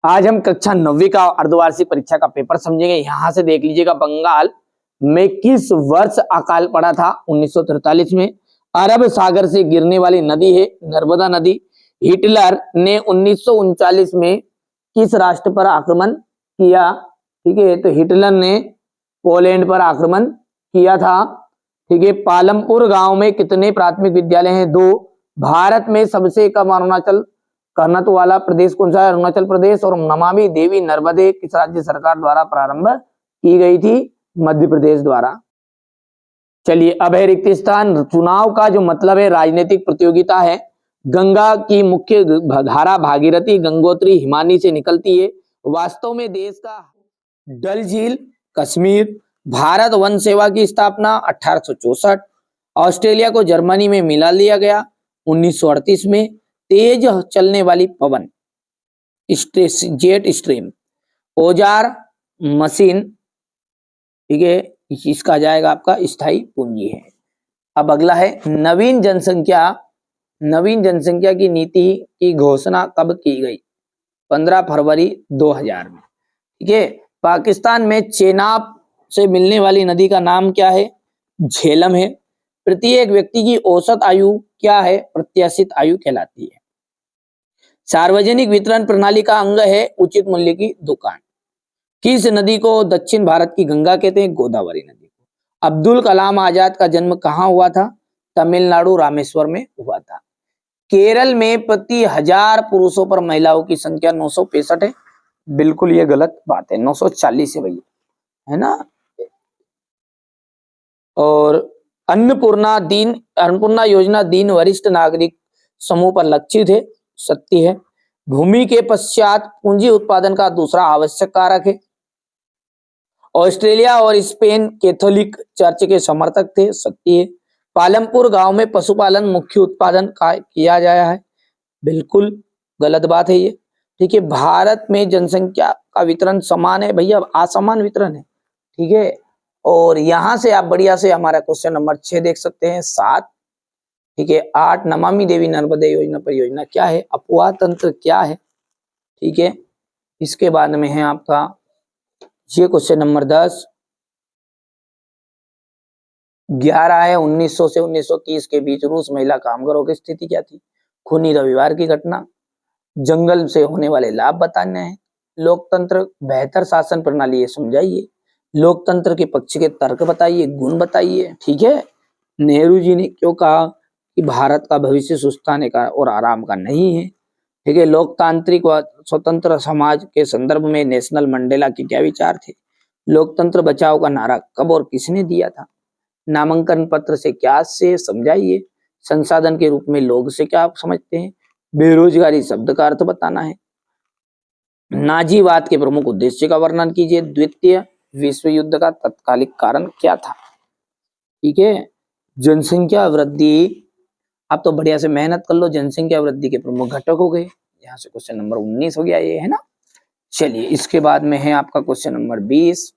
आज हम कक्षा 9वीं का अर्धवार्षिक परीक्षा का पेपर समझेंगे। यहां से देख लीजिएगा, बंगाल में किस वर्ष अकाल पड़ा था? 1943 में। अरब सागर से गिरने वाली नदी है नर्मदा नदी। हिटलर ने 1939 में किस राष्ट्र पर आक्रमण किया? ठीक है, तो हिटलर ने पोलैंड पर आक्रमण किया था। ठीक है, पालमपुर गांव में कितने प्राथमिक विद्यालय हैं? 2। भारत में सबसे कम अरुणाचल घनत्व वाला प्रदेश कौन सा है? अरुणाचल प्रदेश। और नमामि देवी नर्मदे किस राज्य सरकार द्वारा प्रारंभ की गई थी? मध्य प्रदेश द्वारा। चलिए, अब है रिक्त स्थान। चुनाव का जो मतलब है राजनीतिक प्रतियोगिता है। गंगा की मुख्य धारा भागीरथी, गंगोत्री, हिमानी से निकलती है। वास्तव में देश का डल झील कश्मीर। भारत वन सेवा की स्थापना 1864। ऑस्ट्रेलिया को जर्मनी में मिला लिया गया 1938 में। तेज चलने वाली पवन जेट स्ट्रीम औजार मशीन, ठीक है, इसका जाएगा आपका स्थायी पूंजी है। अब अगला है नवीन जनसंख्या की नीति की घोषणा कब की गई? 15 फरवरी 2000 में। ठीक है, पाकिस्तान में चेनाब से मिलने वाली नदी का नाम क्या है? झेलम है। प्रत्येक व्यक्ति की औसत आयु क्या है? प्रत्याशित आयु कहलाती है। सार्वजनिक वितरण प्रणाली का अंग है उचित मूल्य की दुकान। किस नदी को दक्षिण भारत की गंगा कहते हैं? गोदावरी नदी को। अब्दुल कलाम आजाद का जन्म कहाँ हुआ था? तमिलनाडु रामेश्वर में हुआ था। केरल में प्रति 1000 पुरुषों पर महिलाओं की संख्या 965 है। बिल्कुल ये गलत बात है, 940 है भैया, है ना। और अन्नपूर्णा योजना दीन वरिष्ठ नागरिक समूह पर लक्षित है, सत्य है। भूमि के पश्चात पूंजी उत्पादन का दूसरा आवश्यक कारक है। ऑस्ट्रेलिया और स्पेन कैथोलिक चर्च के समर्थक थे, सत्य है। पालमपुर गांव में पशुपालन मुख्य उत्पादन किया गया है, बिल्कुल गलत बात है ये। ठीक है, भारत में जनसंख्या का वितरण समान है भैया, असमान वितरण है। ठीक है, और यहां से आप बढ़िया से हमारा क्वेश्चन नंबर 6 देख सकते हैं। 7, ठीक है, 8 नमामि देवी नर्मदे योजना परियोजना क्या है? अपवाह तंत्र क्या है? ठीक है, इसके बाद में है आपका ये क्वेश्चन नंबर 10। 11 है 1900 से 1930 के बीच रूस महिला कामगारों की स्थिति क्या थी? खूनी रविवार की घटना। जंगल से होने वाले लाभ बताने हैं। लोकतंत्र बेहतर शासन प्रणाली है, समझाइए। लोकतंत्र के पक्ष के तर्क बताइए, गुण बताइए। ठीक है, नेहरू जी ने क्यों कहा कि भारत का भविष्य सुस्ताने का और आराम का नहीं है? ठीक है, लोकतांत्रिक व स्वतंत्र समाज के संदर्भ में नेशनल मंडेला के क्या विचार थे? लोकतंत्र बचाओ का नारा कब और किसने दिया था? नामांकन पत्र से क्या से समझाइए। संसाधन के रूप में लोग से क्या आप समझते हैं? बेरोजगारी शब्द का अर्थ बताना है। नाजीवाद के प्रमुख उद्देश्य का वर्णन कीजिए। द्वितीय विश्व युद्ध का तत्कालिक कारण क्या था? ठीक है, जनसंख्या वृद्धि। आप तो बढ़िया से मेहनत कर लो। जनसंख्या वृद्धि के प्रमुख घटक हो गए। यहाँ से क्वेश्चन नंबर 19 हो गया ये, है ना। चलिए, इसके बाद में है आपका क्वेश्चन नंबर 20।